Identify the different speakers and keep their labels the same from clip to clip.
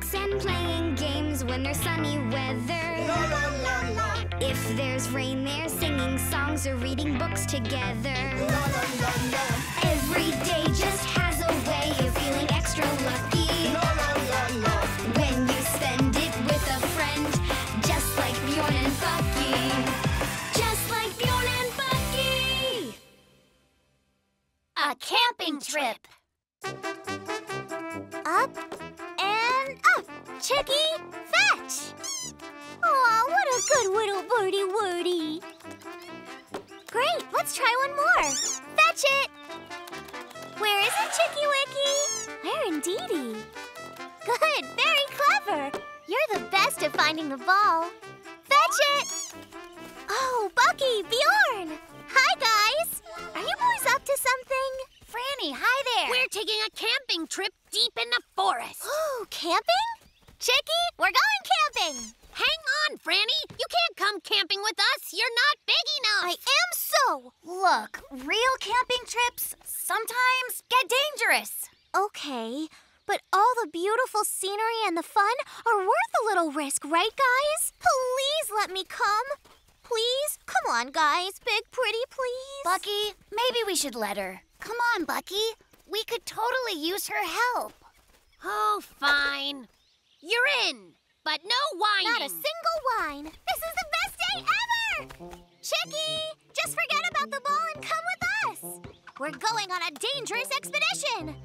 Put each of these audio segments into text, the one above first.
Speaker 1: books and playing games when there's sunny weather.
Speaker 2: La la la la.
Speaker 1: If there's rain, they're singing songs or reading books together.
Speaker 2: La la la la.
Speaker 1: Every day just has a way of feeling extra lucky.
Speaker 2: La la la la.
Speaker 1: When you spend it with a friend, just like Bjorn and Bucky. Just like Bjorn and Bucky.
Speaker 3: A camping trip.
Speaker 4: Up and up. Chicky, fetch. Aw, what a good little birdie wordy. Great, let's try one more. Fetch it. Where is it, Chicky Wicky? Where indeedy? Good, very clever. You're the best at finding the ball. Fetch it. Oh, Bucky, Bjorn. Hi, guys. Are you boys up to something?
Speaker 3: Franny, hi there.
Speaker 5: We're taking a camping trip deep in the forest.
Speaker 4: Oh, camping? Chicky, we're going camping.
Speaker 5: Hang on, Franny. You can't come camping with us. You're not big
Speaker 4: I
Speaker 5: enough.
Speaker 4: am so.
Speaker 3: Look, real camping trips sometimes get dangerous.
Speaker 4: Okay, but all the beautiful scenery and the fun are worth a little risk, right, guys? Please let me come. Please? Come on, guys. Big Pretty, please.
Speaker 3: Bucky, maybe we should let her. Come on, Bucky. We could totally use her help.
Speaker 5: Oh, fine. You're in, but no whining.
Speaker 4: Not a single whine. This is the best day ever! Chicky, just forget about the ball and come with us. We're going on a dangerous expedition.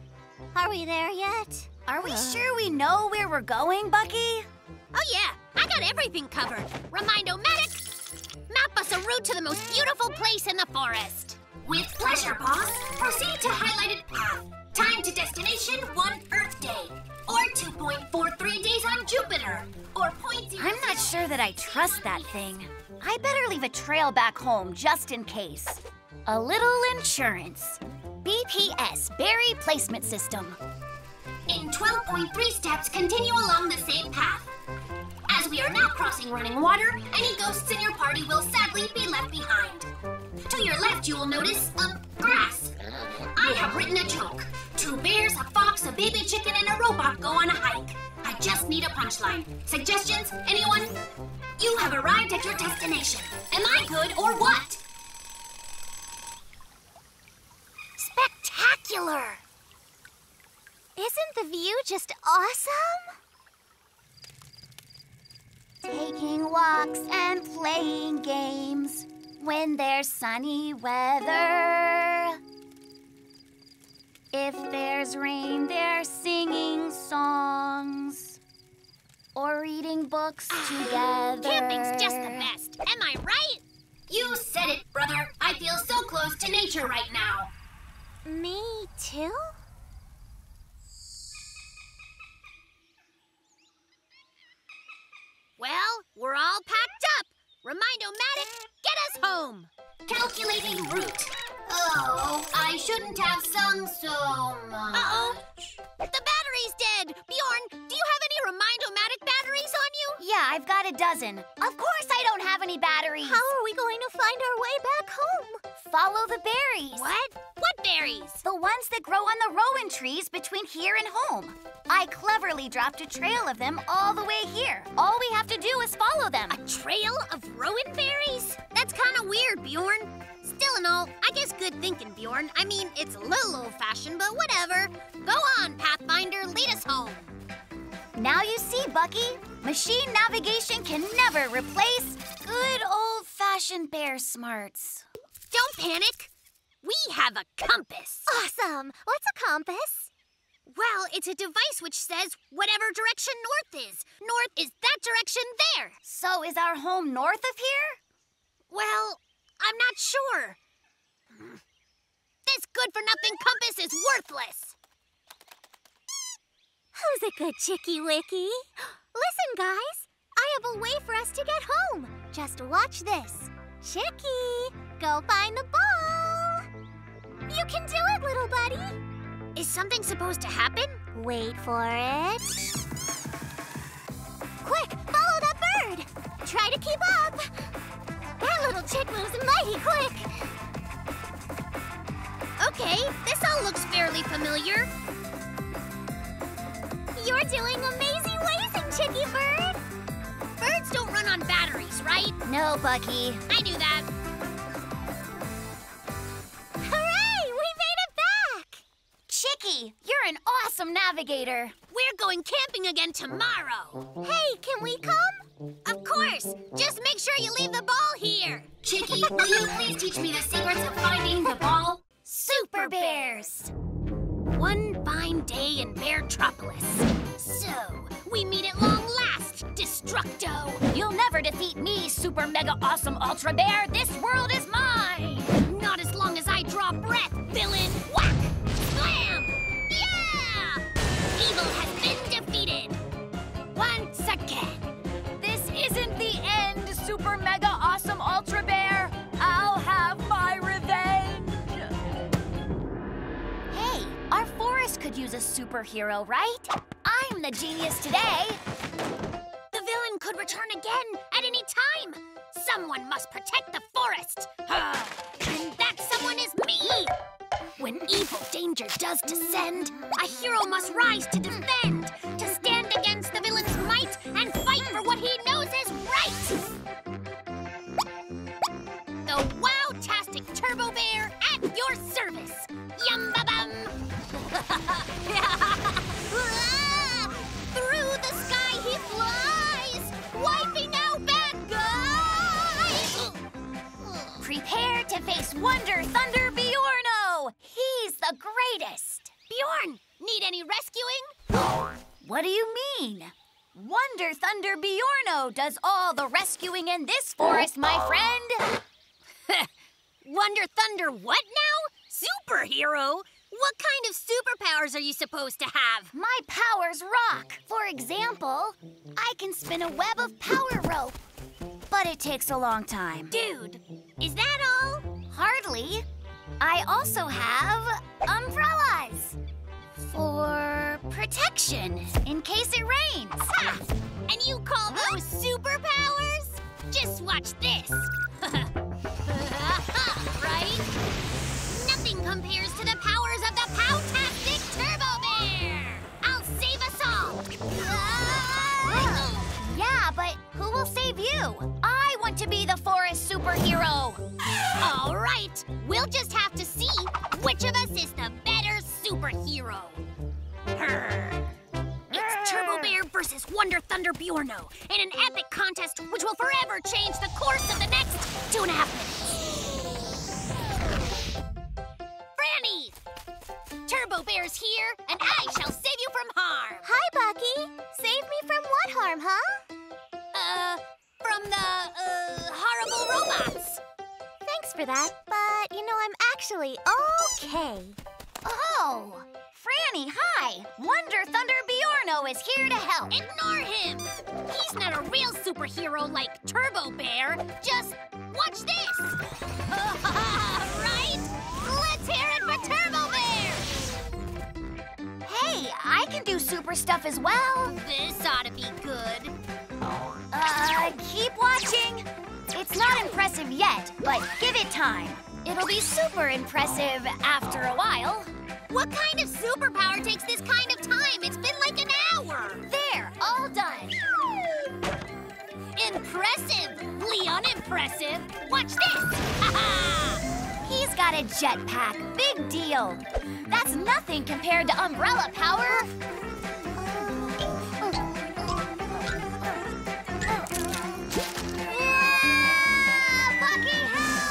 Speaker 4: Are we there yet?
Speaker 3: Are we sure we know where we're going, Bucky?
Speaker 5: Oh, yeah. I got everything covered. Remind-O-Matic, map us a route to the most beautiful place in the forest.
Speaker 6: With pleasure, boss. Proceed to highlighted path. Time to destination 1 Earth day. Or 2.43 days on Jupiter. Or 0.0...
Speaker 3: I'm not sure that I trust that thing. I better leave a trail back home just in case. A little insurance. BPS, Berry Placement System.
Speaker 6: In 12.3 steps, continue along the same path. As we are now crossing running water, any ghosts in your party will sadly be left behind. To your left, you will notice, grass. I have written a joke. 2 bears, a fox, a baby chicken, and a robot go on a hike. I just need a punchline. Suggestions? Anyone? You have arrived at your destination. Am I good or what?
Speaker 5: Spectacular!
Speaker 4: Isn't the view just awesome?
Speaker 3: Taking walks and playing games when there's sunny weather. If there's rain, they're singing songs or reading books together.
Speaker 5: Camping's just the best. Am I right?
Speaker 6: You said it, brother. I feel so close to nature right now.
Speaker 4: Me too?
Speaker 5: Well, we're all packed up. Remind-O-Matic, get us home.
Speaker 6: Calculating route. Oh, I shouldn't have sung so much.
Speaker 5: Uh-oh. The battery's dead. Bjorn, do you have any Remind-O-Matic batteries on you?
Speaker 3: Yeah, I've got a dozen. Of course I don't have any batteries.
Speaker 4: How are we going to find our way back home?
Speaker 3: Follow the berries.
Speaker 5: What? What berries?
Speaker 3: The ones that grow on the rowan trees between here and home. I cleverly dropped a trail of them all the way here. All we have to do is follow them.
Speaker 5: A trail of rowan berries? That's kind of weird, Bjorn. Still and all, I guess good thinking, Bjorn. I mean, it's a little old-fashioned, but whatever. Go on, Pathfinder, lead us home.
Speaker 3: Now you see, Bucky. Machine navigation can never replace good old-fashioned bear smarts.
Speaker 5: Don't panic. We have a compass.
Speaker 4: Awesome! What's a compass?
Speaker 5: Well, it's a device which says whatever direction north is. North is that direction there.
Speaker 3: So is our home north of here?
Speaker 5: Well, I'm not sure. This good-for-nothing compass is worthless.
Speaker 4: Who's a good Chicky Wicky? Listen, guys. I have a way for us to get home. Just watch this. Chicky, go find the ball. You can do it, little buddy.
Speaker 5: Is something supposed to happen?
Speaker 4: Wait for it. Quick, follow that bird. Try to keep up. That little chick moves mighty quick.
Speaker 5: Okay, this all looks fairly familiar.
Speaker 4: You're doing amazing way Chicky Bird?
Speaker 5: Birds don't run on batteries, right?
Speaker 3: No, Bucky.
Speaker 5: I knew that.
Speaker 4: Hooray! We made it back!
Speaker 3: Chicky, you're an awesome navigator.
Speaker 5: We're going camping again tomorrow.
Speaker 4: Hey, can we come?
Speaker 5: Of course. Just make sure you leave the ball here.
Speaker 6: Chicky, will you please teach me the secrets of finding the ball?
Speaker 5: Super Bears. One fine day in Beartropolis. So, we meet at long last, Destructo.
Speaker 3: You'll never defeat me, Super Mega Awesome Ultra Bear. This world is mine.
Speaker 5: Not as long as I draw breath, villain. Whack! Slam! Yeah! Evil has been defeated. Once again.
Speaker 3: This isn't the end, Super Mega Awesome Ultra Bear. I'll have my revenge. Hey, our forest could use a superhero, right? I'm the genius today.
Speaker 5: The villain could return again at any time. Someone must protect the forest. And that someone is me. When evil danger does descend, a hero must rise to defend, to stand against the villain's might and fight for what he knows is right. The Wow-tastic Turbo Bear at your service. Yum-ba-bum. Through the sky he flies, wiping out bad guys.
Speaker 3: Prepare to face Wonder Thunder Bjorno. He's the greatest.
Speaker 5: Bjorn, need any rescuing?
Speaker 3: What do you mean? Wonder Thunder Bjorno does all the rescuing in this forest, my friend.
Speaker 5: Wonder Thunder what now? Superhero? What kind of superpowers are you supposed to have?
Speaker 3: My powers rock. For example, I can spin a web of power rope. But it takes a long time.
Speaker 5: Dude, is that all?
Speaker 3: Hardly. I also have umbrellas. For protection, in case it rains.
Speaker 5: Ha! And you call those superpowers? Just watch this. Right? Nothing compares to the powers of the Pow-tastic Turbo Bear! I'll save us all!
Speaker 3: Yeah, but who will save you? I want to be the forest superhero.
Speaker 5: All right, we'll just have to see which of us is the better superhero. It's Turbo Bear versus Wonder Thunder Bjorno in an epic contest which will forever change the course of the next 2.5 minutes. Franny! Turbo Bear's here, and I shall save you from harm.
Speaker 4: Hi, Bucky. Save me from what harm, huh?
Speaker 5: From the, horrible robots.
Speaker 4: Thanks for that, but you know I'm actually okay.
Speaker 3: Oh, Franny, hi. Wonder Thunder Bjorno is here to help.
Speaker 5: Ignore him! He's not a real superhero like Turbo Bear. Just watch this! Right? Let's hear it for Turbo Bear!
Speaker 3: Hey, I can do super stuff as well.
Speaker 5: This ought to be good.
Speaker 3: Keep watching. It's not impressive yet, but give it time. It'll be super impressive after a while.
Speaker 5: What kind of superpower takes this kind of time? It's been like an hour.
Speaker 3: There, all done.
Speaker 5: Impressively unimpressive. Watch this!
Speaker 3: He's got a jetpack. Big deal. That's nothing compared to umbrella power. Bucky, help!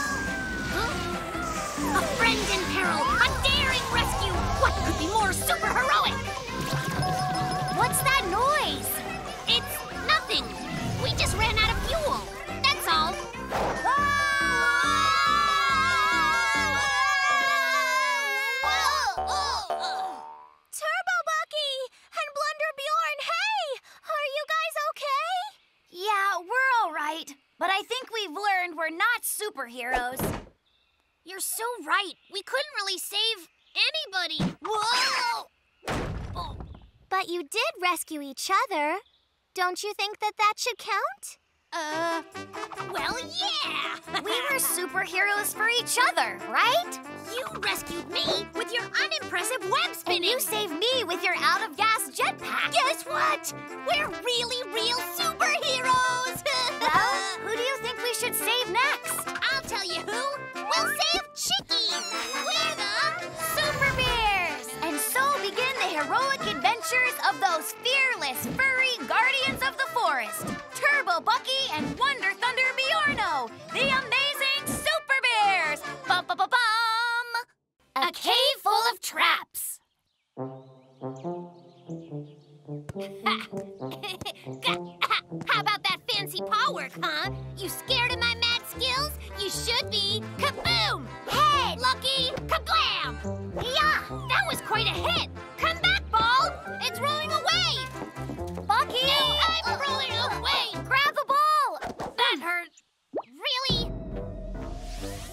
Speaker 5: A friend in peril! A daring rescue! What could be more super heroic?
Speaker 3: What's that noise?
Speaker 5: It's nothing. We just ran out of fuel. That's all.
Speaker 4: Turbo Bucky and Blunder Bjorn, hey! Are you guys okay?
Speaker 3: Yeah, we're all right. But I think we've learned we're not superheroes.
Speaker 5: You're so right. We couldn't really save anybody. Whoa!
Speaker 4: But you did rescue each other. Don't you think that should count?
Speaker 5: Well, yeah!
Speaker 3: We were superheroes for each other, right?
Speaker 5: You rescued me with your unimpressive web spinning!
Speaker 3: And you saved me with your out-of-gas jetpack.
Speaker 5: Guess what? We're really real superheroes!
Speaker 3: Well, who do you think we should save next?
Speaker 5: I'll tell you who! We'll save Chicky! We're the Super Bears!
Speaker 3: And so begin the heroic adventures of those fearless, furry guardians of the forest, Turbo Bucky and Wonder Thunder Bjorno, the amazing Super Bears! Bum-bum-bum-bum!
Speaker 5: A cave full of traps! How about that fancy paw work, huh? You scared of my mad skills? You should be. Kaboom! Head! Lucky! Kablam! Yeah! That was quite a hit! Come back, ball! It's rolling away!
Speaker 3: Bucky!
Speaker 5: No, I'm rolling away!
Speaker 3: Grab the ball!
Speaker 5: That hurt! Really?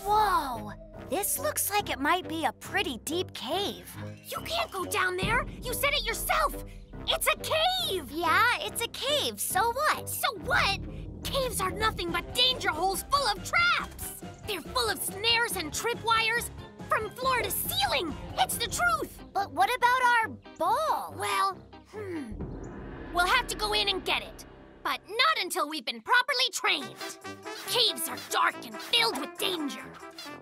Speaker 3: Whoa! This looks like it might be a pretty deep cave.
Speaker 5: You can't go down there! You said it yourself! It's a cave!
Speaker 3: Yeah, it's a cave. So what?
Speaker 5: So what? Caves are nothing but danger holes full of traps! They're full of snares and tripwires from floor to ceiling! It's the truth!
Speaker 3: But what about our ball?
Speaker 5: Well, we'll have to go in and get it. But not until we've been properly trained. Caves are dark and filled with danger.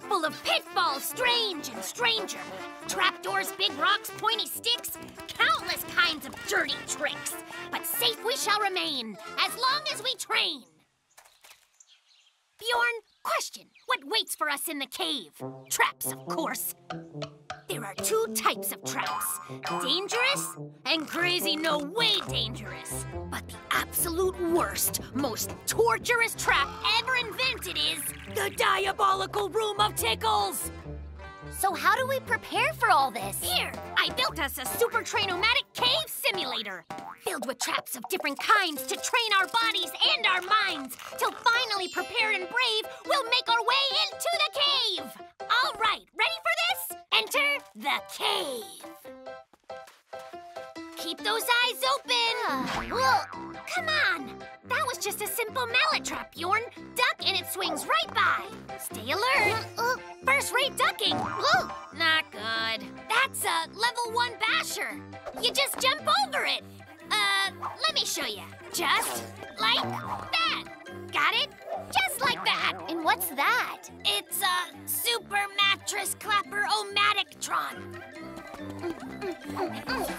Speaker 5: Full of pitfalls, strange and stranger. Trapdoors, big rocks, pointy sticks. Countless kinds of dirty tricks. But safe we shall remain, as long as we train. Bjorn, question. What waits for us in the cave? Traps, of course. There are two types of traps. Dangerous and crazy no way dangerous. But the absolute worst, most torturous trap ever invented is the diabolical room of tickles.
Speaker 3: So how do we prepare for all this?
Speaker 5: Here, I built us a super train-o-matic cave simulator. Filled with traps of different kinds to train our bodies and our minds. Till finally prepared and brave, we'll make our way into the cave. All right, ready for this? Enter the cave. Keep those eyes open. Whoa, come on. That was just a simple mallet trap, Bjorn. Duck and it swings right by. Stay alert. First-rate ducking. Not good. That's a level 1 basher. You just jump over it. Let me show you. Just like that. Got it? Just like that.
Speaker 3: And what's that?
Speaker 5: It's a super mattress clapper-o-matic-tron.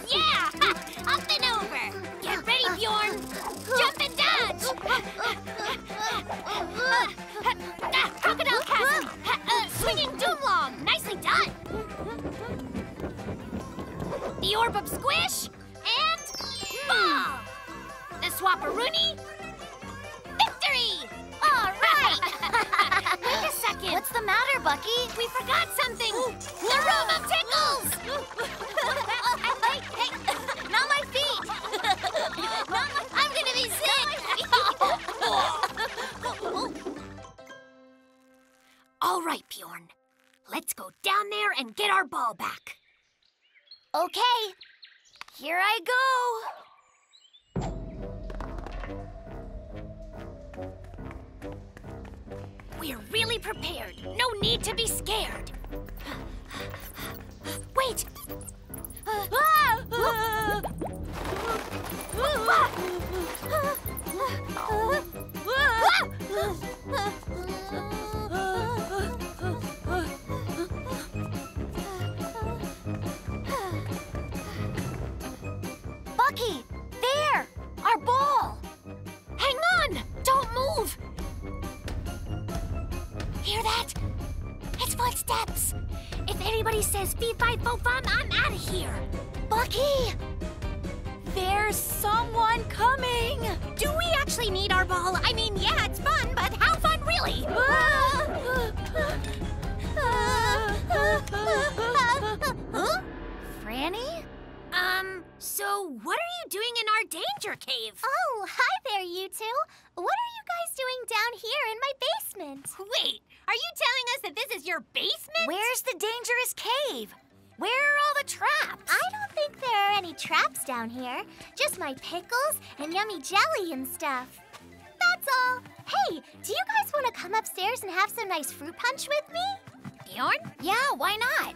Speaker 5: Yeah! Up and over! Get ready, Bjorn! Jump and dodge! Crocodile chasm! Swinging doomlong! Nicely done! The orb of squish, and ball! The swapperoonie, victory! All right! Wait a second!
Speaker 3: What's the matter, Bucky?
Speaker 5: We forgot something! The room of tickles!
Speaker 3: Hey, not my feet!
Speaker 5: I'm gonna be sick! All right, Bjorn. Let's go down there and get our ball back.
Speaker 3: Okay, here I go.
Speaker 5: We're really prepared. No need to be scared. Wait!
Speaker 3: Bucky, there! Our ball!
Speaker 5: Hang on! Don't move! Hear that? It's footsteps! If anybody says fee-fi-fo-fum, I'm out of here!
Speaker 3: Bucky! There's someone coming!
Speaker 5: Do we actually need our ball? I mean, yeah, it's fun, but how fun really?
Speaker 3: Huh? Franny?
Speaker 5: So what are you doing in our danger cave?
Speaker 4: Oh, hi there, you two. What are you guys doing down here in my basement?
Speaker 5: Wait, are you telling us that this is your basement?
Speaker 3: Where's the dangerous cave? Where are all the traps?
Speaker 4: I don't think there are any traps down here. Just my pickles and yummy jelly and stuff. That's Hey, do you guys want to come upstairs and have some nice fruit punch with me?
Speaker 3: Bjorn? Yeah, why not?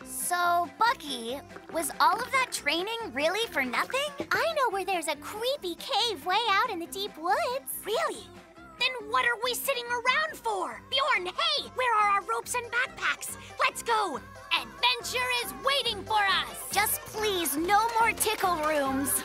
Speaker 3: So, Bucky, was all of that training really for nothing?
Speaker 4: I know where there's a creepy cave way out in the deep woods.
Speaker 3: Really?
Speaker 5: Then what are we sitting around for? Bjorn, hey, where are our ropes and backpacks? Let's go! Adventure is waiting for us!
Speaker 3: Just please, no more tickle rooms.